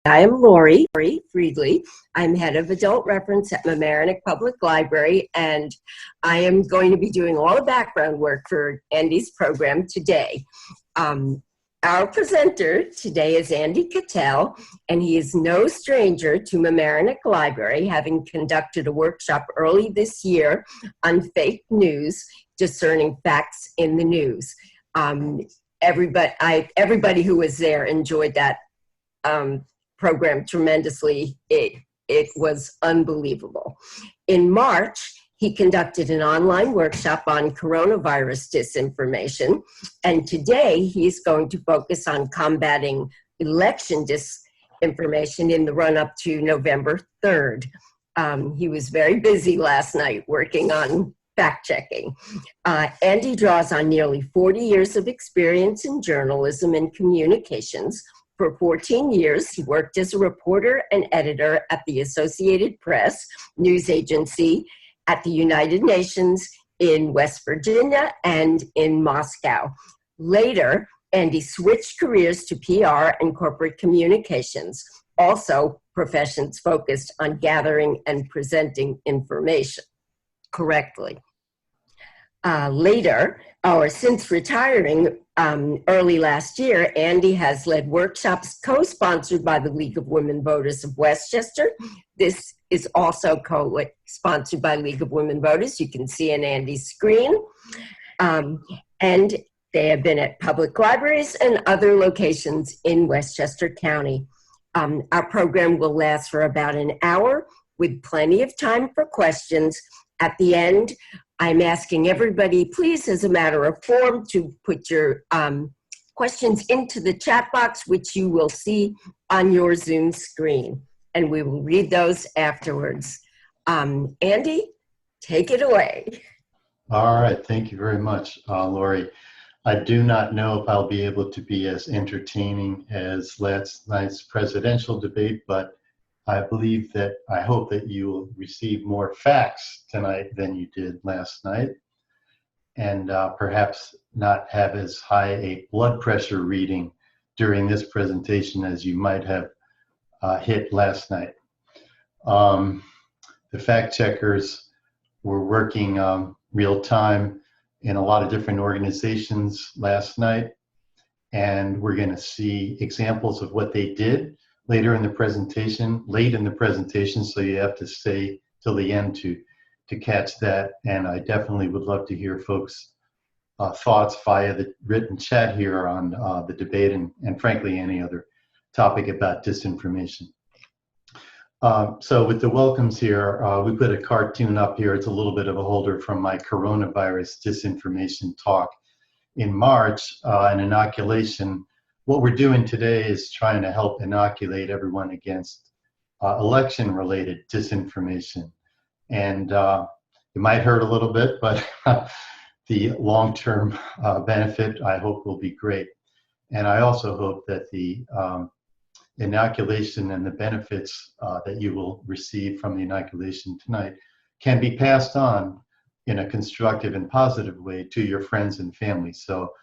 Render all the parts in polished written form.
I am Lori Friedley. I'm head of adult reference at Mamaroneck Public Library, and I am going to be doing all the background work for Andy's program today. Our presenter today is Andy Katell, and he is no stranger to Mamaroneck Library, having conducted a workshop early this year on fake news, discerning facts in the news. Everybody who was there enjoyed that program tremendously. It was unbelievable. In March, he conducted an online workshop on coronavirus disinformation, and today he's going to focus on combating election disinformation in the run-up to November 3rd. He was very busy last night working on fact-checking. Andy draws on nearly 40 years of experience in journalism and communications. For 14 years, he worked as a reporter and editor at the Associated Press news agency, at the United Nations in West Virginia, and in Moscow. Later, Andy switched careers to PR and corporate communications, also professions focused on gathering and presenting information correctly. Since retiring early last year, Andy has led workshops co-sponsored by the League of Women Voters of Westchester. This is also co-sponsored by League of Women Voters. You can see on Andy's screen. And they have been at public libraries and other locations in Westchester County. Our program will last for about an hour with plenty of time for questions. At the end, I'm asking everybody, please, as a matter of form, to put your questions into the chat box, which you will see on your Zoom screen, and we will read those afterwards. Andy, take it away. All right, thank you very much, Lori. I do not know if I'll be able to be as entertaining as last night's presidential debate, but I hope that you will receive more facts tonight than you did last night, and perhaps not have as high a blood pressure reading during this presentation as you might have hit last night. The fact checkers were working real time in a lot of different organizations last night, and we're going to see examples of what they did late in the presentation, so you have to stay till the end to catch that. And I definitely would love to hear folks' thoughts via the written chat here on the debate and frankly any other topic about disinformation. So with the welcomes here, we put a cartoon up here. It's a little bit of a holder from my coronavirus disinformation talk in March, an inoculation. What we're doing today is trying to help inoculate everyone against election-related disinformation. And it might hurt a little bit, but the long-term benefit, I hope, will be great. And I also hope that the inoculation and the benefits that you will receive from the inoculation tonight can be passed on in a constructive and positive way to your friends and family. So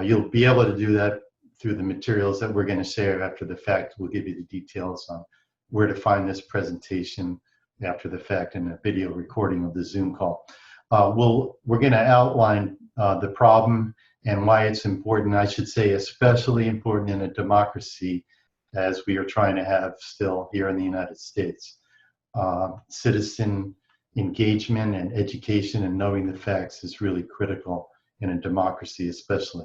you'll be able to do that through the materials that we're going to share after the fact. We'll give you the details on where to find this presentation after the fact and a video recording of the Zoom call. We're going to outline the problem and why it's important, I should say especially important in a democracy as we are trying to have still here in the United States. Citizen engagement and education and knowing the facts is really critical in a democracy especially.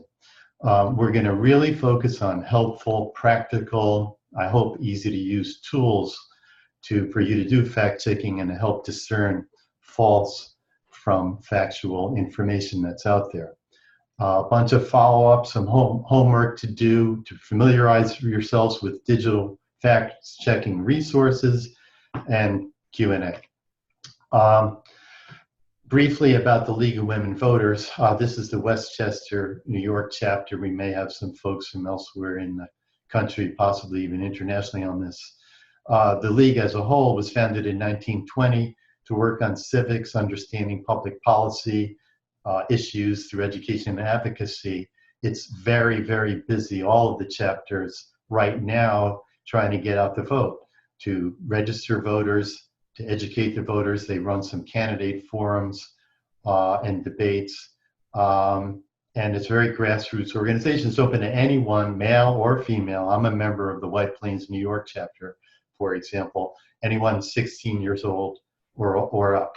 We're going to really focus on helpful, practical, I hope easy to use tools for you to do fact checking and to help discern false from factual information that's out there. A bunch of follow-ups, some homework to do to familiarize yourselves with digital fact checking resources, and Q&A. Briefly about the League of Women Voters, this is the Westchester, New York chapter. We may have some folks from elsewhere in the country, possibly even internationally on this. The League as a whole was founded in 1920 to work on civics, understanding public policy issues through education and advocacy. It's very, very busy, all of the chapters right now, trying to get out the vote, to register voters, to educate the voters. They run some candidate forums and debates. And it's very grassroots organization. It's open to anyone, male or female. I'm a member of the White Plains, New York chapter, for example. Anyone 16 years old or up.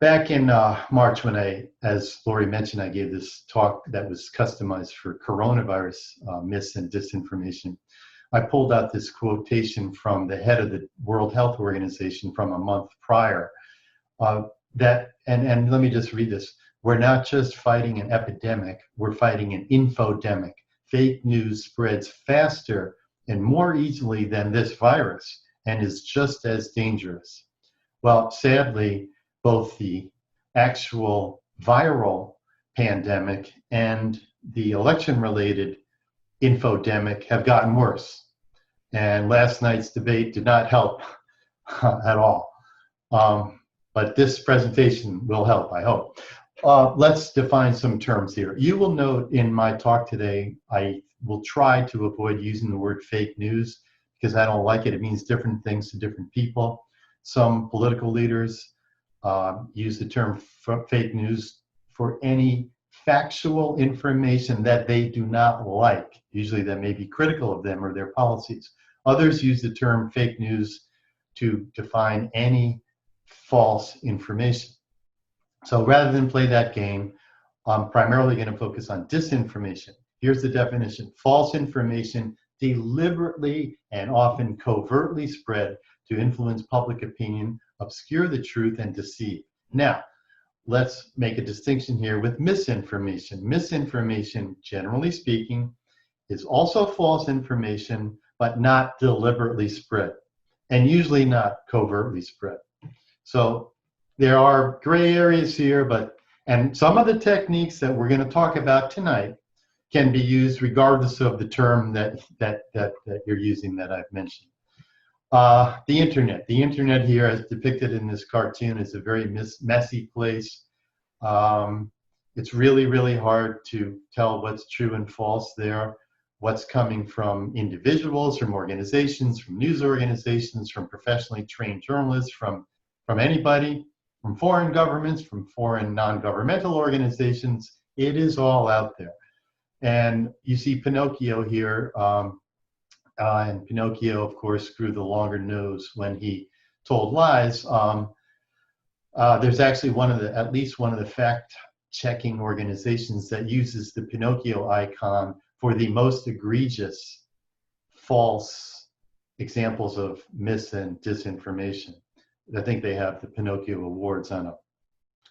Back in March, when as Lori mentioned, I gave this talk that was customized for coronavirus myths and disinformation. I pulled out this quotation from the head of the World Health Organization from a month prior. And let me just read this. We're not just fighting an epidemic, we're fighting an infodemic. Fake news spreads faster and more easily than this virus and is just as dangerous. Well, sadly, both the actual viral pandemic and the election-related infodemic have gotten worse. And last night's debate did not help at all. But this presentation will help, I hope. Let's define some terms here. You will note in my talk today, I will try to avoid using the word fake news because I don't like it. It means different things to different people. Some political leaders use the term fake news for any factual information that they do not like, usually that may be critical of them or their policies. Others use the term fake news to define any false information. So rather than play that game, I'm primarily going to focus on disinformation. Here's the definition: false information deliberately and often covertly spread to influence public opinion, obscure the truth, and deceive. Now, let's make a distinction here with misinformation. Misinformation, generally speaking, is also false information, but not deliberately spread, and usually not covertly spread. So there are gray areas here, and some of the techniques that we're going to talk about tonight can be used regardless of the term that you're using that I've mentioned. The internet. The internet here, as depicted in this cartoon, is a very messy place. It's really, really hard to tell what's true and false there, what's coming from individuals, from organizations, from news organizations, from professionally trained journalists, from anybody, from foreign governments, from foreign non-governmental organizations. It is all out there. And you see Pinocchio here, and Pinocchio, of course, grew the longer nose when he told lies. There's actually at least one of the fact-checking organizations that uses the Pinocchio icon for the most egregious false examples of mis and disinformation. I think they have the Pinocchio Awards on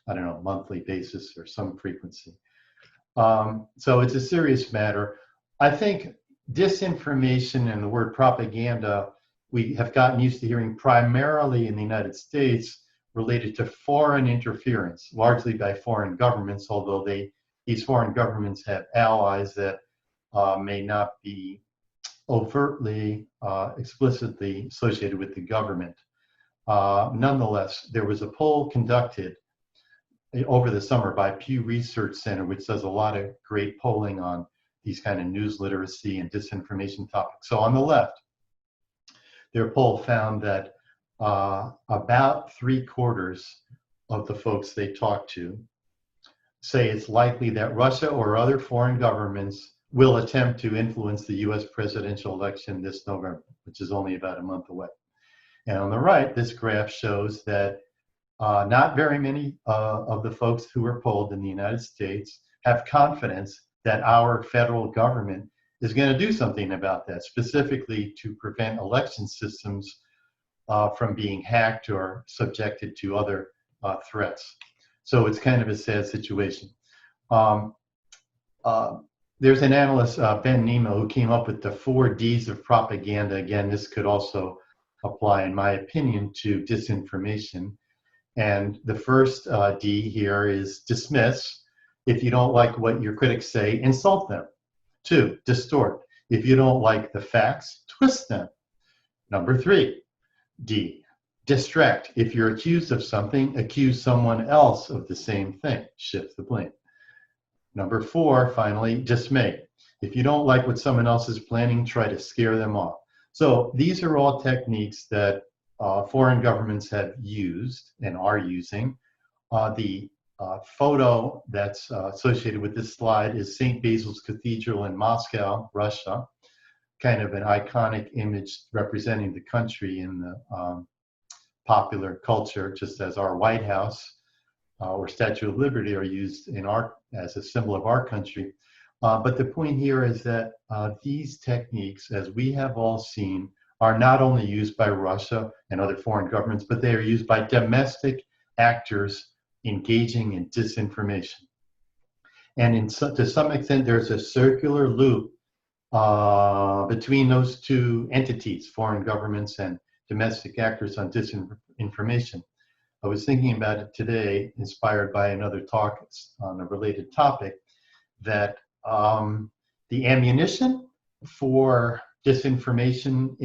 a monthly basis or some frequency. So it's a serious matter. I think disinformation and the word propaganda, we have gotten used to hearing primarily in the United States related to foreign interference, largely by foreign governments, although these foreign governments have allies that may not be overtly, explicitly associated with the government. Nonetheless, there was a poll conducted over the summer by Pew Research Center, which does a lot of great polling on these kind of news literacy and disinformation topics. So on the left, their poll found that about 3/4 of the folks they talked to say it's likely that Russia or other foreign governments will attempt to influence the US presidential election this November, which is only about a month away. And on the right, this graph shows that not very many of the folks who were polled in the United States have confidence that our federal government is going to do something about that, specifically to prevent election systems from being hacked or subjected to other threats. So it's kind of a sad situation. There's an analyst, Ben Nemo, who came up with the 4 Ds of propaganda. Again, this could also apply, in my opinion, to disinformation. And the first D here is dismiss. If you don't like what your critics say, insult them. 2, distort. If you don't like the facts, twist them. Number 3, D, distract. If you're accused of something, accuse someone else of the same thing. Shift the blame. Number 4, finally, dismay. If you don't like what someone else is planning, try to scare them off. So these are all techniques that foreign governments have used and are using. The photo that's associated with this slide is St. Basil's Cathedral in Moscow, Russia, kind of an iconic image representing the country in the popular culture, just as our White House or Statue of Liberty are used in as a symbol of our country. But the point here is that these techniques, as we have all seen, are not only used by Russia and other foreign governments, but they are used by domestic actors engaging in disinformation. And to some extent, there's a circular loop between those two entities, foreign governments and domestic actors on disinformation. I was thinking about it today, inspired by another talk on a related topic, that the ammunition for disinformation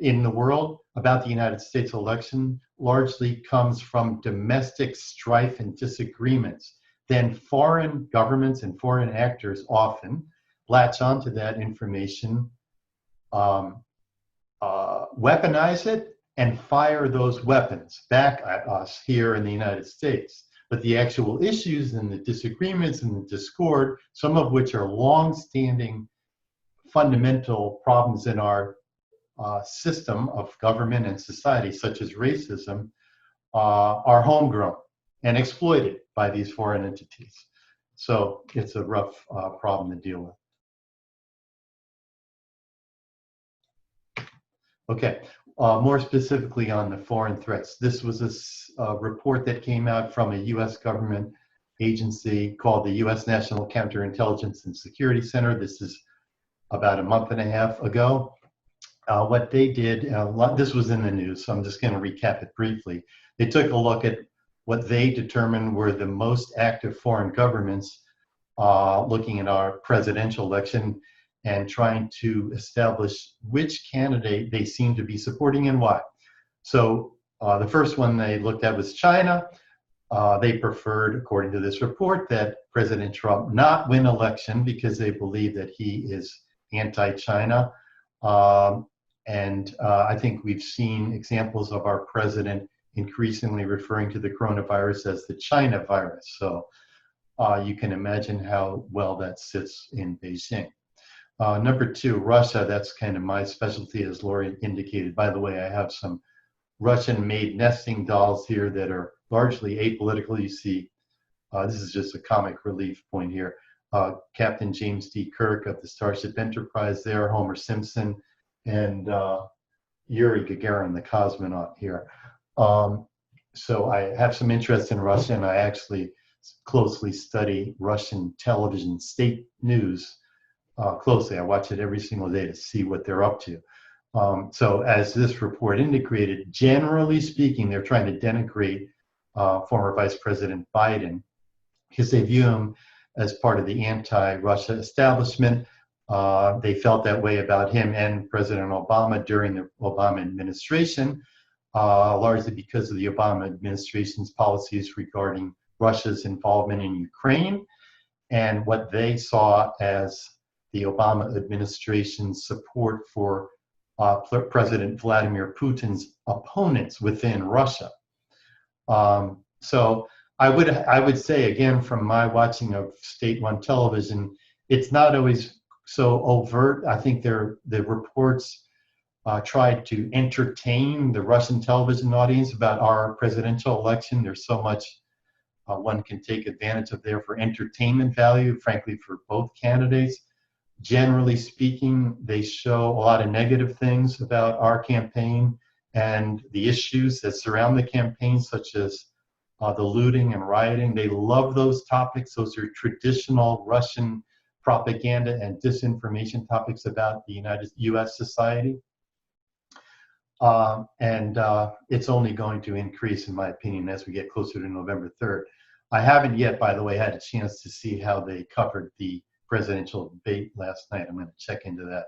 in the world about the United States election largely comes from domestic strife and disagreements. Then foreign governments and foreign actors often latch onto that information, weaponize it, and fire those weapons back at us here in the United States. But the actual issues and the disagreements and the discord, some of which are long-standing fundamental problems in our system of government and society, such as racism, are homegrown and exploited by these foreign entities. So it's a rough problem to deal with. Okay, more specifically on the foreign threats. This was a report that came out from a US government agency called the US National Counterintelligence and Security Center. This is about a month and a half ago. What they did, this was in the news, so I'm just going to recap it briefly. They took a look at what they determined were the most active foreign governments looking at our presidential election and trying to establish which candidate they seem to be supporting and why. So the first one they looked at was China. They preferred, according to this report, that President Trump not win election because they believe that he is anti-China. I think we've seen examples of our president increasingly referring to the coronavirus as the China virus. So you can imagine how well that sits in Beijing. Number 2, Russia. That's kind of my specialty, as Lori indicated. By the way, I have some Russian-made nesting dolls here that are largely apolitical. You see, this is just a comic relief point here. Captain James D. Kirk of the Starship Enterprise there, Homer Simpson, and Yuri Gagarin, the cosmonaut here. So I have some interest in Russia, and I actually closely study Russian television state news closely. I watch it every single day to see what they're up to. So as this report indicated, generally speaking, they're trying to denigrate former Vice President Biden because they view him as part of the anti-Russia establishment. They felt that way about him and President Obama during the Obama administration, largely because of the Obama administration's policies regarding Russia's involvement in Ukraine and what they saw as the Obama administration's support for President Vladimir Putin's opponents within Russia. So I would say, again, from my watching of state-run television, it's not always so overt. I think the reports tried to entertain the Russian television audience about our presidential election. There's so much one can take advantage of there for entertainment value, frankly, for both candidates. Generally speaking, they show a lot of negative things about our campaign and the issues that surround the campaign, such as the looting and rioting. They love those topics. Those are traditional Russian propaganda and disinformation topics about the U.S. society. It's only going to increase, in my opinion, as we get closer to November 3rd. I haven't yet, by the way, had a chance to see how they covered the presidential debate last night. I'm going to check into that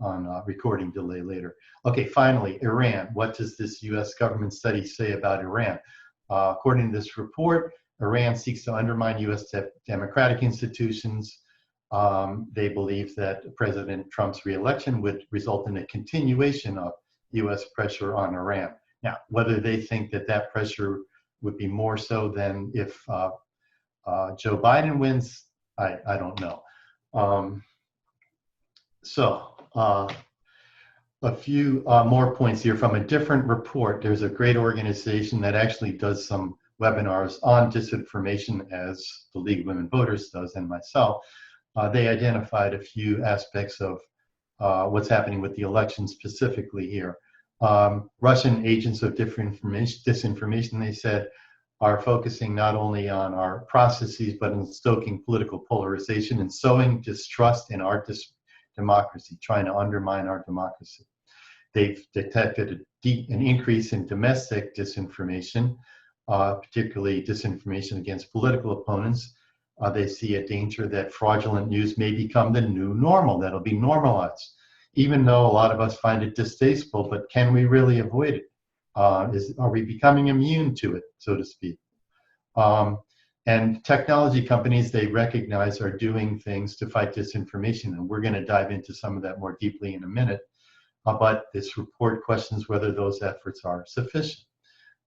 on recording delay later. Okay, finally, Iran. What does this U.S. government study say about Iran? According to this report, Iran seeks to undermine U.S. democratic institutions. They believe that President Trump's reelection would result in a continuation of U.S. pressure on Iran. Now, whether they think that that pressure would be more so than if Joe Biden wins, I don't know. A few more points here from a different report. There's a great organization that actually does some webinars on disinformation, as the League of Women Voters does, and myself. They identified a few aspects of what's happening with the election specifically here. Russian agents of disinformation, they said, are focusing not only on our processes, but in stoking political polarization and sowing distrust in our democracy, trying to undermine our democracy. They've detected an increase in domestic disinformation, particularly disinformation against political opponents. They see a danger that fraudulent news may become the new normal, that'll be normalized, even though a lot of us find it distasteful, but can we really avoid it? Are we becoming immune to it, so to speak? And technology companies, they recognize, are doing things to fight disinformation, and we're going to dive into some of that more deeply in a minute. But this report questions whether those efforts are sufficient.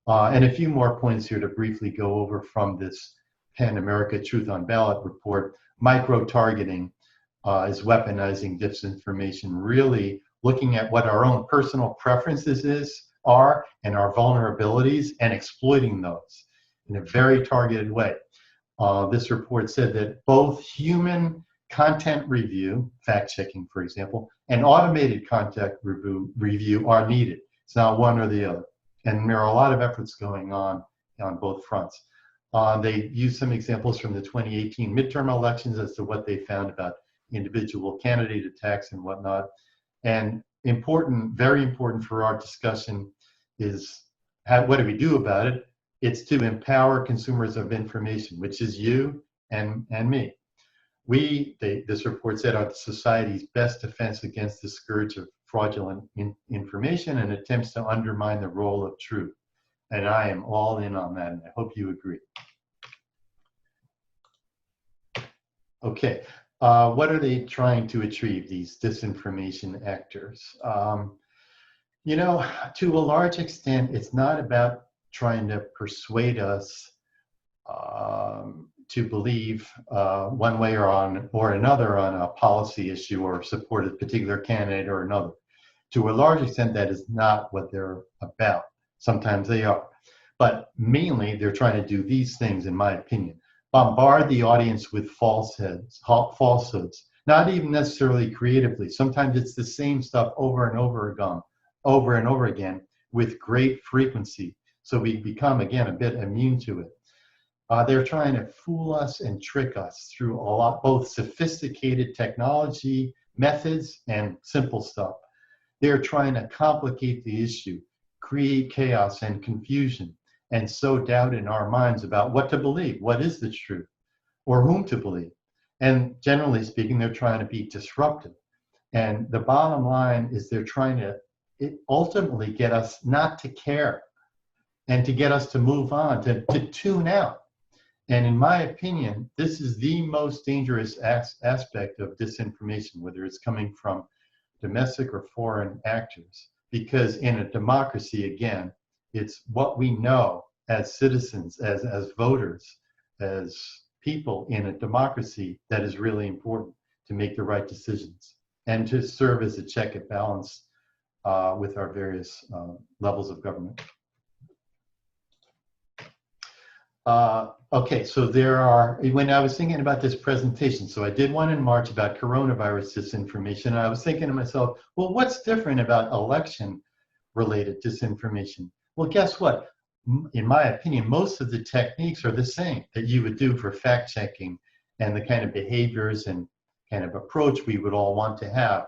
And a few more points here to briefly go over from this PEN America Truth on Ballot report. Micro-targeting is weaponizing disinformation, really looking at what our own personal preferences are and our vulnerabilities and exploiting those in a very targeted way. This report said that both human content review, fact-checking, for example, and automated content review are needed. It's not one or the other. And there are a lot of efforts going on both fronts. They used some examples from the 2018 midterm elections as to what they found about individual candidate attacks and whatnot. And important, very important for our discussion is what do we do about it? It's to empower consumers of information, which is you and me. This report said, are society's best defense against the scourge of fraudulent information and attempts to undermine the role of truth. And I am all in on that, and I hope you agree. Okay, what are they trying to achieve, these disinformation actors? You know, to a large extent, it's not about trying to persuade us to believe one way or another on a policy issue or support a particular candidate or another. To a large extent, that is not what they're about. Sometimes they are. But mainly, they're trying to do these things, in my opinion. Bombard the audience with falsehoods, not even necessarily creatively. Sometimes it's the same stuff over and over again with great frequency. So we become, again, a bit immune to it. They're trying to fool us and trick us through both sophisticated technology methods and simple stuff. They're trying to complicate the issue, create chaos and confusion, and sow doubt in our minds about what to believe, what is the truth, or whom to believe. And generally speaking, they're trying to be disruptive. And the bottom line is they're trying to ultimately get us not to care and to get us to move on, to tune out. And in my opinion, this is the most dangerous aspect of disinformation, whether it's coming from domestic or foreign actors. Because in a democracy, again, it's what we know as citizens, as voters, as people in a democracy that is really important to make the right decisions and to serve as a check and balance with our various levels of government. Okay, so when I was thinking about this presentation, so I did one in March about coronavirus disinformation, and I was thinking to myself, well, what's different about election-related disinformation? Well, guess what? In my opinion, most of the techniques are the same that you would do for fact-checking and the kind of behaviors and kind of approach we would all want to have,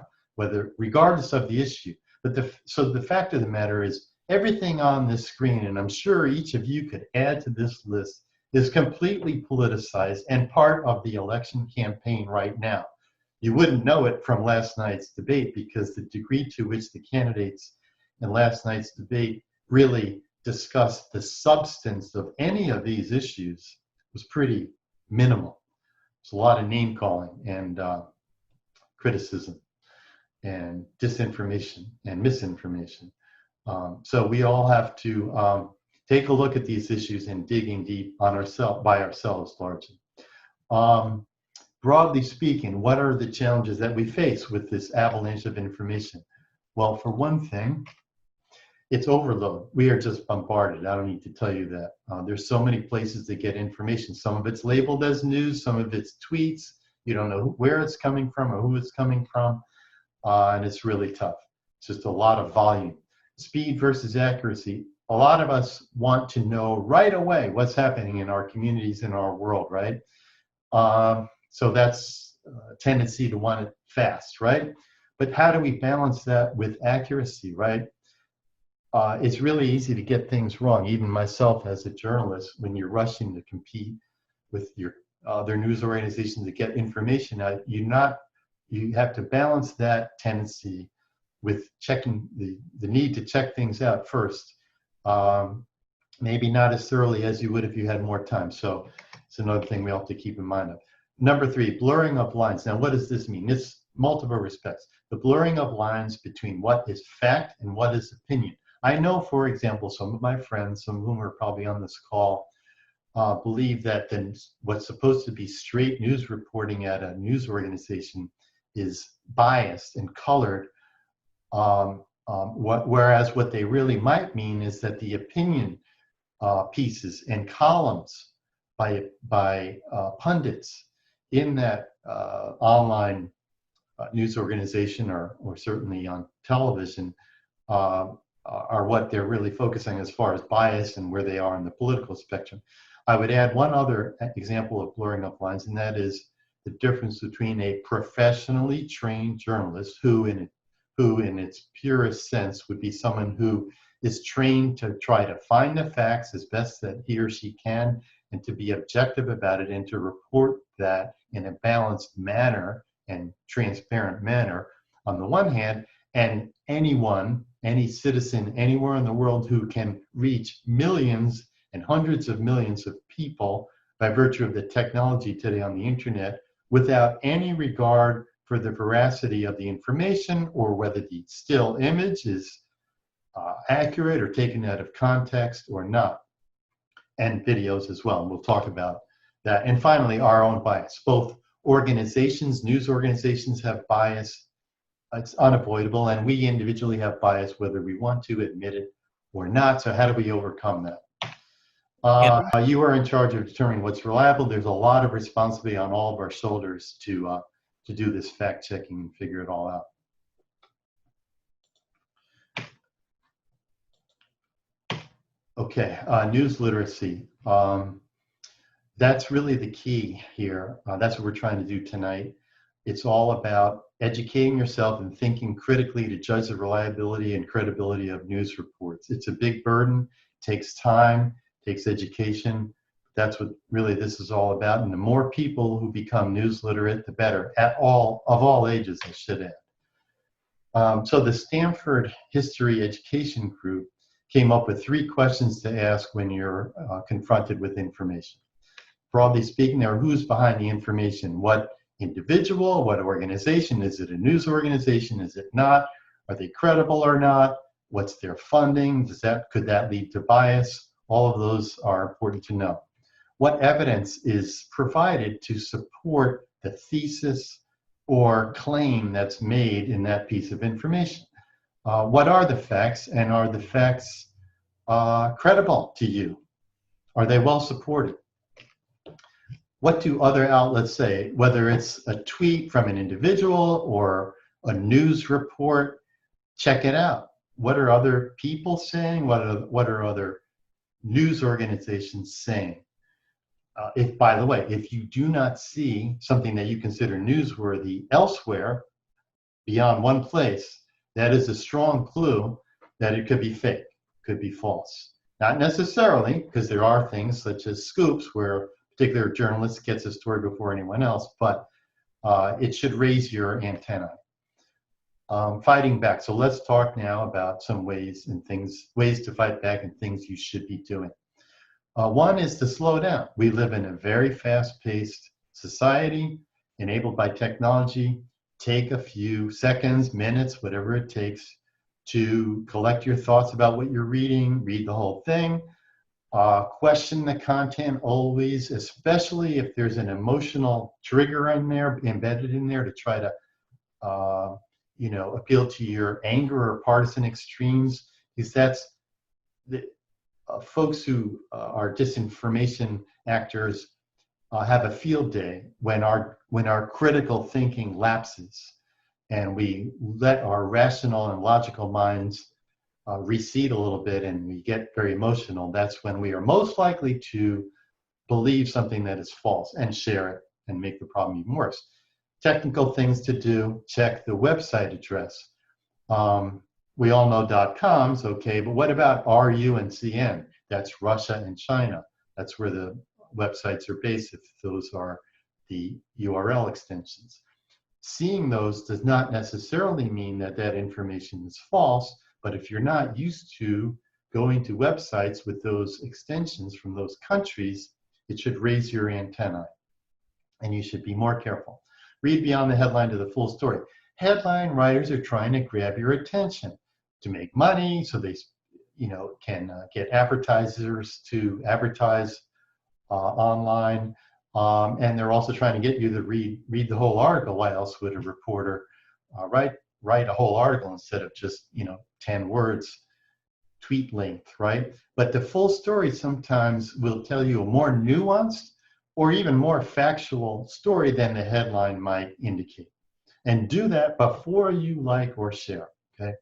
regardless of the issue. But so the fact of the matter is, everything on this screen, and I'm sure each of you could add to this list, is completely politicized and part of the election campaign right now. You wouldn't know it from last night's debate because the degree to which the candidates in last night's debate really discussed the substance of any of these issues was pretty minimal. There's a lot of name calling and criticism and disinformation and misinformation. So we all have to take a look at these issues and digging deep on by ourselves largely. Broadly speaking, what are the challenges that we face with this avalanche of information? Well, for one thing, it's overload. We are just bombarded. I don't need to tell you that. There's so many places to get information. Some of it's labeled as news, some of it's tweets. You don't know where it's coming from or who it's coming from, and it's really tough. It's just a lot of volume. Speed versus accuracy. A lot of us want to know right away what's happening in our communities, in our world, right? So that's a tendency to want it fast, right? But how do we balance that with accuracy, right? It's really easy to get things wrong. Even myself as a journalist, when you're rushing to compete with your other news organizations to get information out, you have to balance that tendency with checking the need to check things out first. Maybe not as thoroughly as you would if you had more time. So it's another thing we have to keep in mind of. Number 3, blurring of lines. Now, what does this mean? This multiple respects. The blurring of lines between what is fact and what is opinion. I know, for example, some of my friends, some of whom are probably on this call, believe that what's supposed to be straight news reporting at a news organization is biased and colored, whereas what they really might mean is that the opinion pieces and columns by pundits in that online news organization or certainly on television are what they're really focusing as far as bias and where they are in the political spectrum. I would add one other example of blurring of lines, and that is the difference between a professionally trained journalist who in its purest sense would be someone who is trained to try to find the facts as best that he or she can and to be objective about it and to report that in a balanced manner and transparent manner on the one hand, and any citizen anywhere in the world who can reach millions and hundreds of millions of people by virtue of the technology today on the internet without any regard for the veracity of the information or whether the still image is accurate or taken out of context or not, and videos as well. And we'll talk about that. And finally, our own bias. Both organizations, news organizations have bias. It's unavoidable, and we individually have bias whether we want to admit it or not. So how do we overcome that? You are in charge of determining what's reliable. There's a lot of responsibility on all of our shoulders to do this fact checking and figure it all out. Okay, news literacy. That's really the key here. That's what we're trying to do tonight. It's all about educating yourself and thinking critically to judge the reliability and credibility of news reports. It's a big burden, takes time, takes education. That's what really this is all about. And the more people who become news literate, the better, of all ages, I should add. So the Stanford History Education Group came up with 3 questions to ask when you're confronted with information. Broadly speaking, there are who's behind the information, what individual, what organization, is it a news organization, is it not, are they credible or not, what's their funding, could that lead to bias? All of those are important to know. What evidence is provided to support the thesis or claim that's made in that piece of information? What are the facts, and are the facts credible to you? Are they well supported? What do other outlets say, whether it's a tweet from an individual or a news report? Check it out. What are other people saying? What are other news organizations saying? By the way, if you do not see something that you consider newsworthy elsewhere beyond one place, that is a strong clue that it could be fake, could be false. Not necessarily, because there are things such as scoops where a particular journalist gets a story before anyone else, but it should raise your antennae. Fighting back. So let's talk now about some ways to fight back and things you should be doing. One is to slow down. We live in a very fast-paced society enabled by technology. Take a few seconds, minutes, whatever it takes to collect your thoughts about what you're reading, read the whole thing. Question the content always, especially if there's an emotional trigger in there, embedded in there to try to, appeal to your anger or partisan extremes, because that's the folks who are disinformation actors have a field day when our critical thinking lapses and we let our rational and logical minds recede a little bit and we get very emotional. That's when we are most likely to believe something that is false and share it and make the problem even worse. Technical things to do: check the website address. We all know .com's okay, but what about RU and CN? That's Russia and China. That's where the websites are based, if those are the URL extensions. Seeing those does not necessarily mean that that information is false, but if you're not used to going to websites with those extensions from those countries, it should raise your antennae, and you should be more careful. Read beyond the headline to the full story. Headline writers are trying to grab your attention to make money, so they can get advertisers to advertise online, and they're also trying to get you to read the whole article. Why else would a reporter write a whole article instead of just 10 words, tweet length, right? But the full story sometimes will tell you a more nuanced or even more factual story than the headline might indicate. And do that before you like or share, okay?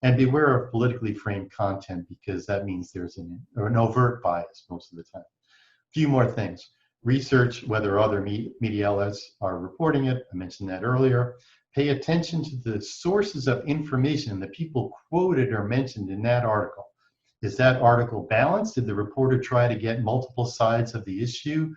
And beware of politically framed content, because that means there's an overt bias most of the time. A few more things. Research whether other media outlets are reporting it. I mentioned that earlier. Pay attention to the sources of information, the people quoted or mentioned in that article. Is that article balanced? Did the reporter try to get multiple sides of the issue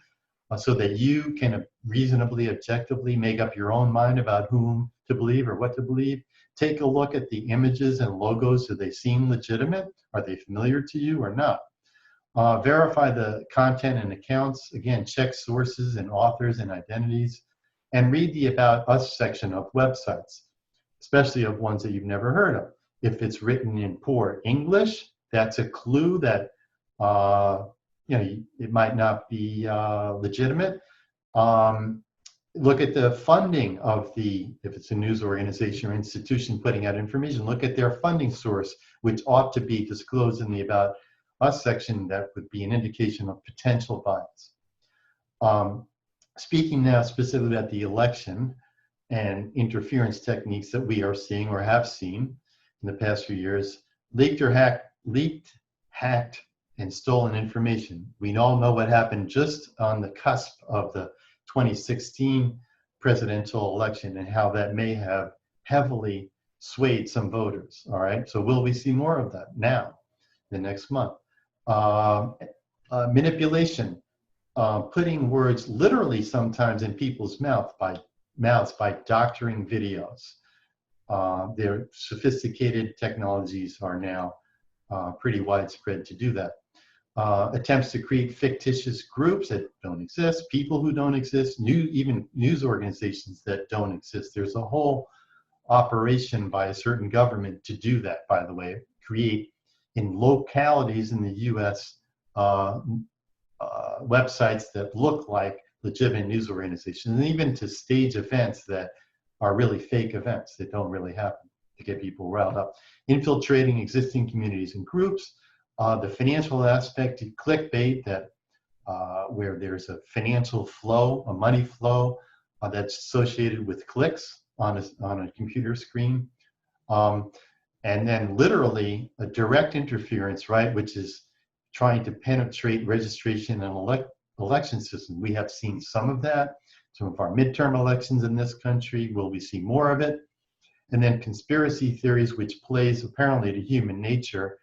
so that you can reasonably, objectively make up your own mind about whom to believe or what to believe? Take a look at the images and logos. Do they seem legitimate? Are they familiar to you or not? Verify the content and accounts. Again, check sources and authors and identities. And read the About Us section of websites, especially of ones that you've never heard of. If it's written in poor English, that's a clue that it might not be legitimate. Look at the funding of if it's a news organization or institution putting out information, look at their funding source, which ought to be disclosed in the About Us section. That would be an indication of potential bias. Speaking now specifically about the election and interference techniques that we are seeing or have seen in the past few years, leaked, hacked, and stolen information. We all know what happened just on the cusp of the 2016 presidential election and how that may have heavily swayed some voters. All right, so will we see more of that now, the next month? Manipulation, putting words literally sometimes in people's mouths by doctoring videos. Their sophisticated technologies are now pretty widespread to do that. Attempts to create fictitious groups that don't exist, people who don't exist, even news organizations that don't exist. There's a whole operation by a certain government to do that, by the way, create in localities in the US websites that look like legitimate news organizations, and even to stage events that are really fake events that don't really happen to get people riled up. Infiltrating existing communities and groups. The financial aspect, clickbait, that where there's a financial flow, a money flow that's associated with clicks on a computer screen. And then literally a direct interference, right, which is trying to penetrate registration and election system. We have seen some of that, some of our midterm elections in this country. Will we see more of it? And then conspiracy theories, which plays apparently to human nature,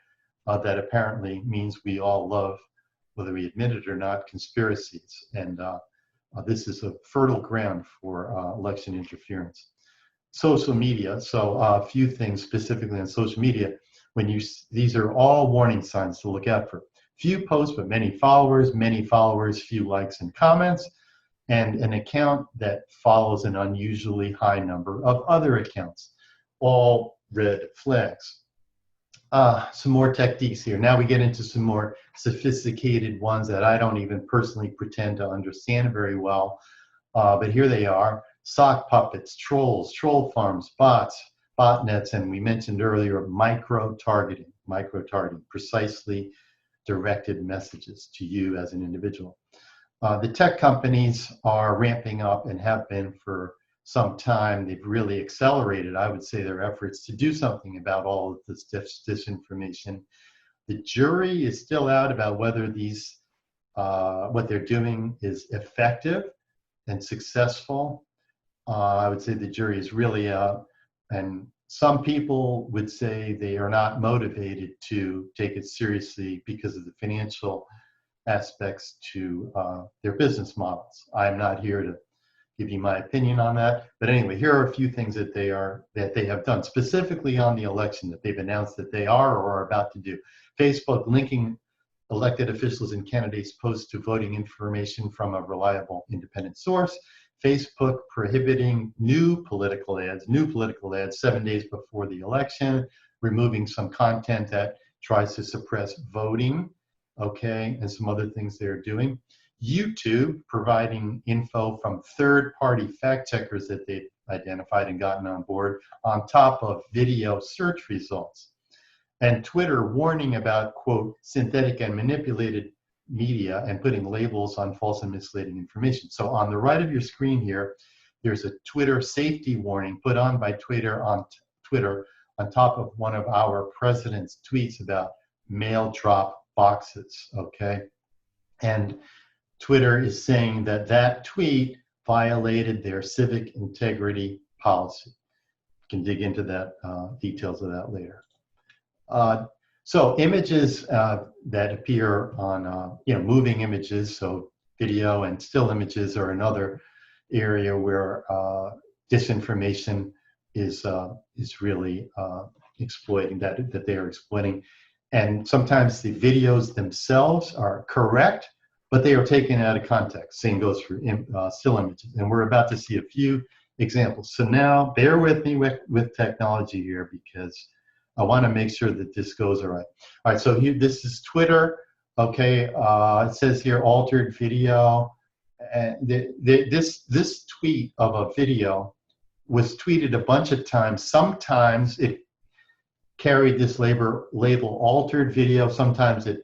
that apparently means we all love, whether we admit it or not, conspiracies. And this is a fertile ground for election interference. Social media, so a few things specifically on social media. These are all warning signs to look out for. few posts but many followers, few likes and comments, and an account that follows an unusually high number of other accounts. All red flags. Some more techniques here. Now we get into some more sophisticated ones that I don't even personally pretend to understand very well. But here they are: sock puppets, trolls, troll farms, bots, botnets, and we mentioned earlier micro-targeting, precisely directed messages to you as an individual. The tech companies are ramping up and have been for some time. They've really accelerated, I would say, their efforts to do something about all of this disinformation. The jury is still out about whether these, what they're doing is effective and successful. I would say the jury is really out, and some people would say they are not motivated to take it seriously because of the financial aspects to their business models. I'm not here to give you my opinion on that, but anyway, here are a few things that they have done specifically on the election that they've announced that they are or are about to do. Facebook linking elected officials and candidates' posts to voting information from a reliable independent source. Facebook prohibiting new political ads 7 days before the election, removing some content that tries to suppress voting, okay, and some other things they're doing. YouTube providing info from third-party fact checkers that they've identified and gotten on board on top of video search results. And Twitter warning about, quote, synthetic and manipulated media and putting labels on false and misleading information. So on the right of your screen here, there's a Twitter safety warning put on by Twitter on top of one of our president's tweets about mail drop boxes, okay? And Twitter is saying that that tweet violated their civic integrity policy. You can dig into that, details of that later. So images that appear on, moving images, so video and still images are another area where disinformation is really exploiting, that they are exploiting. And sometimes the videos themselves are correct, but they are taken out of context. Same goes for still images. And we're about to see a few examples. So now bear with me with technology here, because I want to make sure that this goes all right. All right, so here, this is Twitter. Okay, it says here altered video. And this tweet of a video was tweeted a bunch of times. Sometimes it carried this label altered video. Sometimes it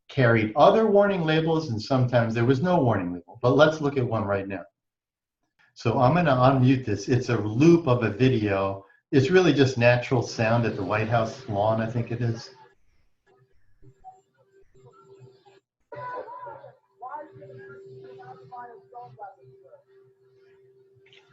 carried other warning labels, and sometimes there was no warning label. But let's look at one right now. So I'm going to unmute this. It's a loop of a video. It's really just natural sound at the White House lawn, I think it is.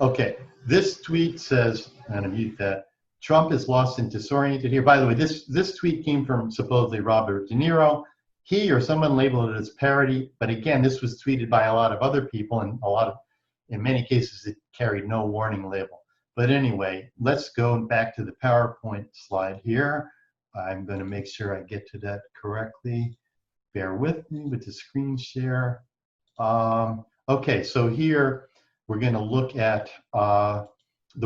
Okay, this tweet says, I'm going to mute that, Trump is lost and disoriented here. By the way, this tweet came from supposedly Robert De Niro. He or someone labeled it as parody, but again, this was tweeted by a lot of other people, and in many cases, it carried no warning label. But anyway, let's go back to the PowerPoint slide here. I'm going to make sure I get to that correctly. Bear with me with the screen share. Okay, so here we're going to look at the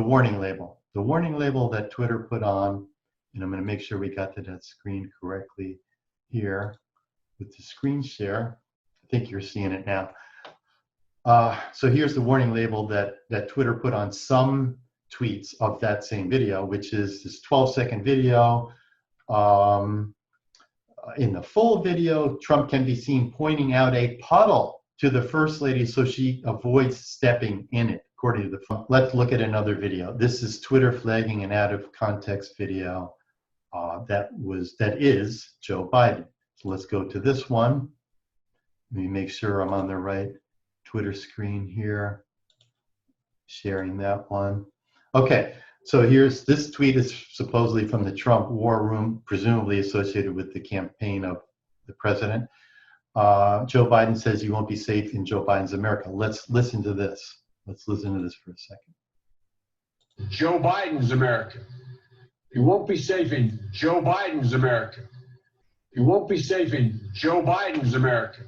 warning label. The warning label that Twitter put on, and I'm going to make sure we got to that screen correctly here with the screen share. I think you're seeing it now. So here's the warning label that Twitter put on some tweets of that same video, which is this 12-second video. In the full video, Trump can be seen pointing out a puddle to the First Lady so she avoids stepping in it, according to the. Let's look at another video. This is Twitter flagging an out of context video that is Joe Biden. So let's go to this one. Let me make sure I'm on the right Twitter screen here, sharing that one. Okay, so here's this tweet is supposedly from the Trump war room, presumably associated with the campaign of the president. Joe Biden says you won't be safe in Joe Biden's America. Let's listen to this. Let's listen to this for a second. Joe Biden's America. You won't be safe in Joe Biden's America. You won't be safe in Joe Biden's America.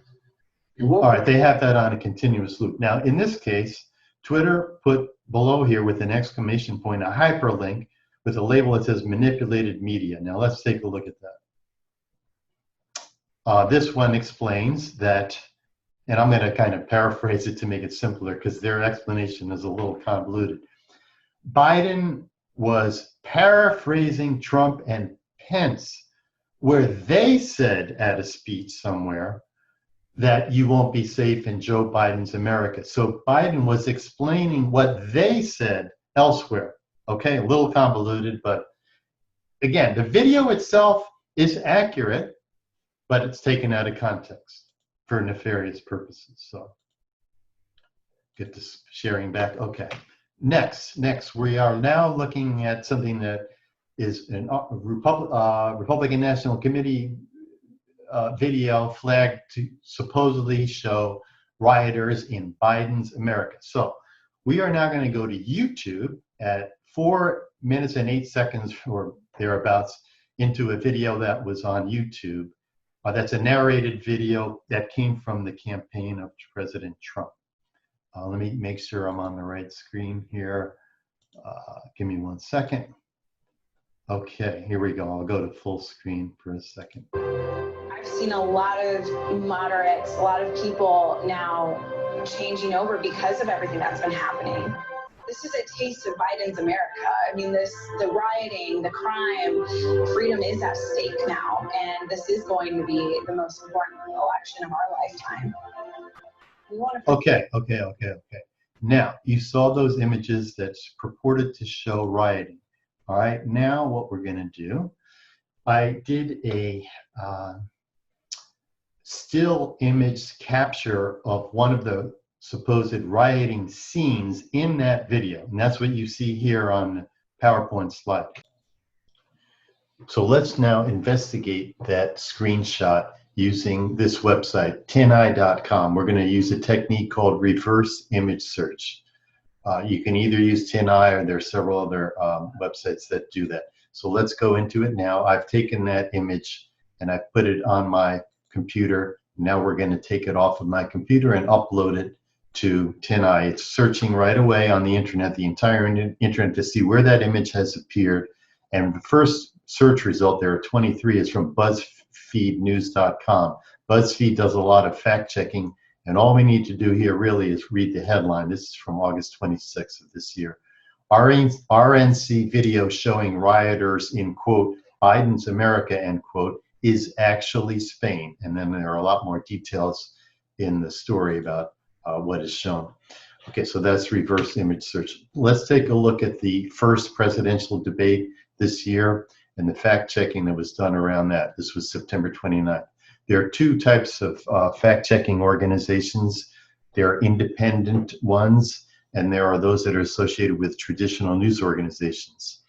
All right, they have that on a continuous loop. Now, in this case, Twitter put below here with an exclamation point a hyperlink with a label that says manipulated media. Now, let's take a look at that. This one explains that, and I'm going to kind of paraphrase it to make it simpler because their explanation is a little convoluted. Biden was paraphrasing Trump and Pence, where they said at a speech somewhere that you won't be safe in Joe Biden's America. So Biden was explaining what they said elsewhere. Okay, a little convoluted, but again, the video itself is accurate, but it's taken out of context for nefarious purposes. So get this sharing back. Okay, next, we are now looking at something that is a Republican National Committee video flagged to supposedly show rioters in Biden's America. So we are now going to go to YouTube at 4 minutes and 8 seconds or thereabouts into a video that was on YouTube. That's a narrated video that came from the campaign of President Trump. Let me make sure I'm on the right screen here. Give me 1 second. Okay, here we go. I'll go to full screen for a second. I've seen a lot of moderates, a lot of people now changing over because of everything that's been happening. This is a taste of Biden's America. I mean, the rioting, the crime, freedom is at stake now, and this is going to be the most important election of our lifetime. We want to Okay. Now, you saw those images that purported to show rioting. All right, now what we're going to do, I did a still image capture of one of the supposed rioting scenes in that video. And that's what you see here on the PowerPoint slide. So let's now investigate that screenshot using this website, tineye.com. We're going to use a technique called reverse image search. You can either use TinEye or there are several other websites that do that. So let's go into it now. I've taken that image and I've put it on my computer. Now we're going to take it off of my computer and upload it to TinEye. It's searching right away on the internet, the entire internet, to see where that image has appeared. And the first search result, there are 23, is from BuzzFeedNews.com. BuzzFeed does a lot of fact checking, and all we need to do here really is read the headline. This is from August 26th of this year. RNC video showing rioters in, quote, Biden's America, end quote, is actually Spain. And then there are a lot more details in the story about what is shown. Okay, so that's reverse image search. Let's take a look at the first presidential debate this year and the fact checking that was done around that. This was September 29th. There are two types of fact checking organizations. There are independent ones, and there are those that are associated with traditional news organizations.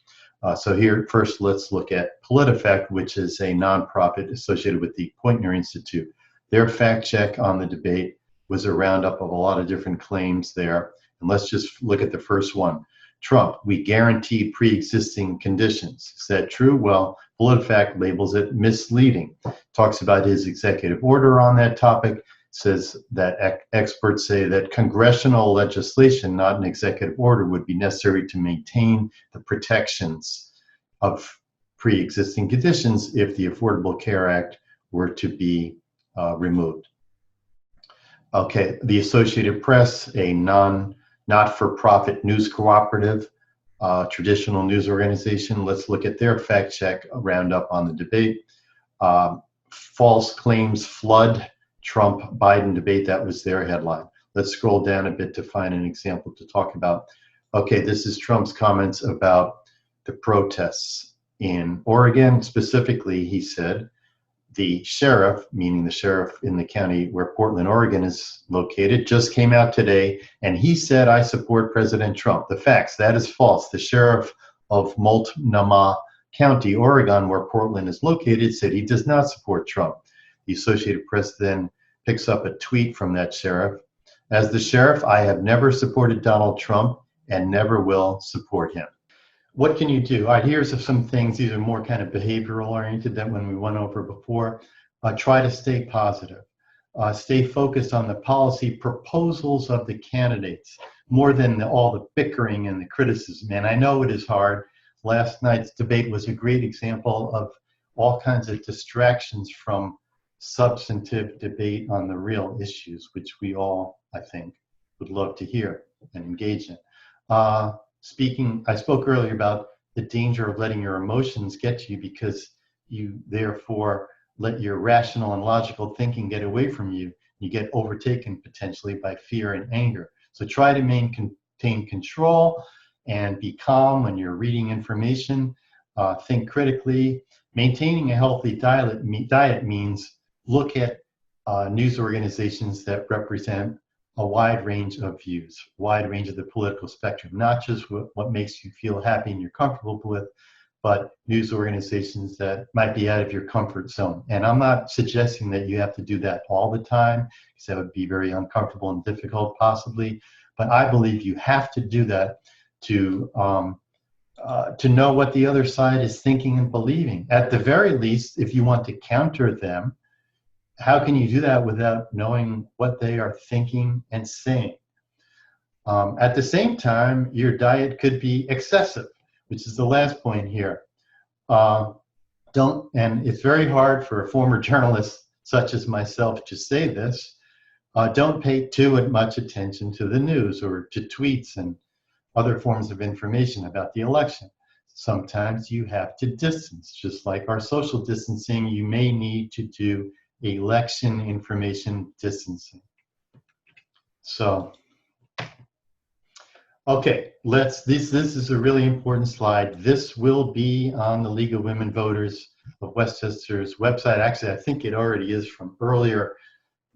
So here, first, let's look at PolitiFact, which is a nonprofit associated with the Poynter Institute. Their fact check on the debate was a roundup of a lot of different claims there. And let's just look at the first one. Trump, we guarantee pre-existing conditions. Is that true? Well, PolitiFact labels it misleading. Talks about his executive order on that topic, says that experts say that congressional legislation, not an executive order, would be necessary to maintain the protections of pre-existing conditions if the Affordable Care Act were to be removed. Okay, the Associated Press, a not-for-profit news cooperative, traditional news organization. Let's look at their fact check roundup on the debate. False claims flood Trump-Biden debate, that was their headline. Let's scroll down a bit to find an example to talk about. Okay, this is Trump's comments about the protests in Oregon. Specifically, he said, the sheriff, meaning the sheriff in the county where Portland, Oregon is located, just came out today and he said, I support President Trump. The facts, that is false. The sheriff of Multnomah County, Oregon, where Portland is located, said he does not support Trump. The Associated Press then picks up a tweet from that sheriff. As the sheriff, I have never supported Donald Trump and never will support him. what can you do? All right, here's some things. These are more kind of behavioral oriented than when we went over before. Try to stay positive. Stay focused on the policy proposals of the candidates more than all the bickering and the criticism. And I know it is hard. Last night's debate was a great example of all kinds of distractions from substantive debate on the real issues, which we all, I think, would love to hear and engage in. I spoke earlier about the danger of letting your emotions get to you because you therefore let your rational and logical thinking get away from you. You get overtaken potentially by fear and anger. So try to maintain control and be calm when you're reading information. Think critically. Maintaining a healthy diet means look at news organizations that represent a wide range of views, wide range of the political spectrum, not just what makes you feel happy and you're comfortable with, but news organizations that might be out of your comfort zone. And I'm not suggesting that you have to do that all the time, because that would be very uncomfortable and difficult possibly, but I believe you have to do that to know what the other side is thinking and believing. At the very least, if you want to counter them, how can you do that without knowing what they are thinking and saying? At the same time, your diet could be excessive, which is the last point here. And it's very hard for a former journalist such as myself to say this, don't pay too much attention to the news or to tweets and other forms of information about the election. Sometimes you have to distance, just like our social distancing, you may need to do election information distancing. So, okay, this is a really important slide. This will be on the League of Women Voters of Westchester's website. Actually, I think it already is from earlier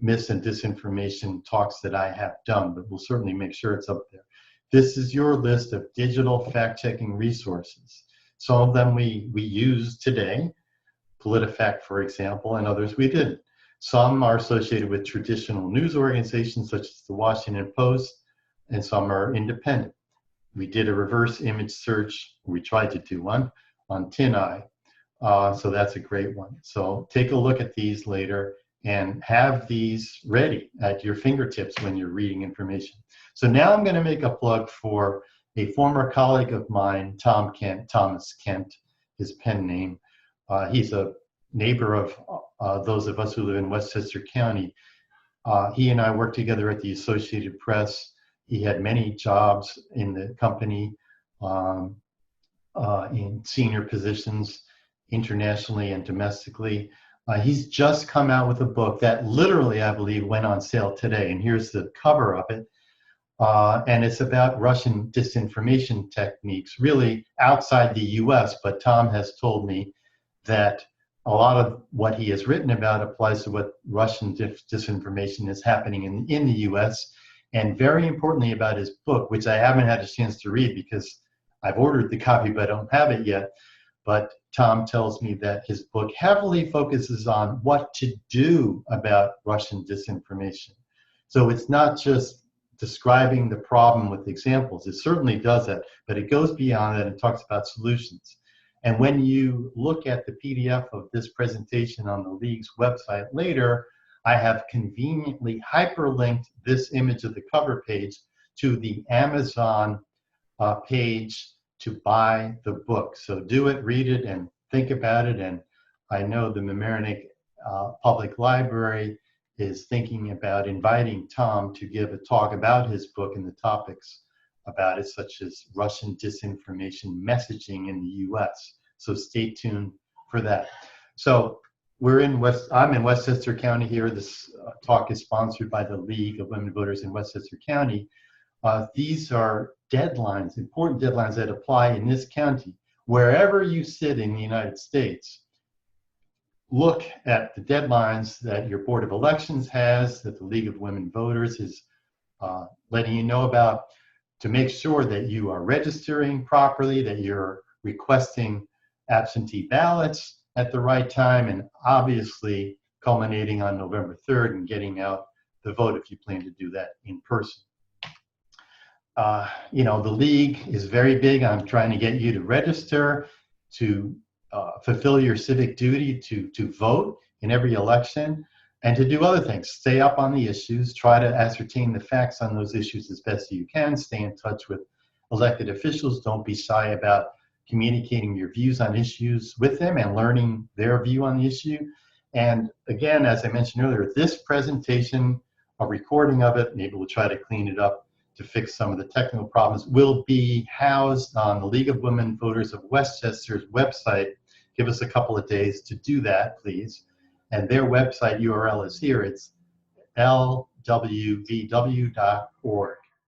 mis and disinformation talks that I have done, but we'll certainly make sure it's up there. This is your list of digital fact-checking resources. Some of them we use today, PolitiFact, for example, and others we didn't. Some are associated with traditional news organizations such as the Washington Post, and some are independent. We did a reverse image search, we tried to do one, on TinEye, so that's a great one. So take a look at these later and have these ready at your fingertips when you're reading information. So now I'm going to make a plug for a former colleague of mine, Thomas Kent, his pen name. He's a neighbor of those of us who live in Westchester County. He and I worked together at the Associated Press. He had many jobs in the company, in senior positions internationally and domestically. He's just come out with a book that literally, I believe, went on sale today. And here's the cover of it. And it's about Russian disinformation techniques, really outside the US. But Tom has told me that a lot of what he has written about applies to what Russian disinformation is happening in the US. And very importantly about his book, which I haven't had a chance to read because I've ordered the copy, but I don't have it yet. But Tom tells me that his book heavily focuses on what to do about Russian disinformation. So it's not just describing the problem with examples. It certainly does that, but it goes beyond that and talks about solutions. And when you look at the PDF of this presentation on the League's website later, I have conveniently hyperlinked this image of the cover page to the Amazon page to buy the book. So do it, read it, and think about it. And I know the Mamaroneck Public Library is thinking about inviting Tom to give a talk about his book and the topics about it, such as Russian disinformation messaging in the US. So stay tuned for that. So I'm in Westchester County here. This talk is sponsored by the League of Women Voters in Westchester County. These are deadlines, important deadlines that apply in this county. Wherever you sit in the United States, look at the deadlines that your Board of Elections has, that the League of Women Voters is letting you know about, to make sure that you are registering properly, that you're requesting absentee ballots at the right time, and obviously culminating on November 3rd and getting out the vote if you plan to do that in person. You know, the league is very big on trying to get you to register, to fulfill your civic duty to vote in every election, and to do other things. Stay up on the issues, try to ascertain the facts on those issues as best you can, stay in touch with elected officials, don't be shy about communicating your views on issues with them and learning their view on the issue. And again, as I mentioned earlier, this presentation, a recording of it, maybe we'll try to clean it up to fix some of the technical problems, will be housed on the League of Women Voters of Westchester's website. Give us a couple of days to do that, please. And their website URL is here. It's lwvw.org.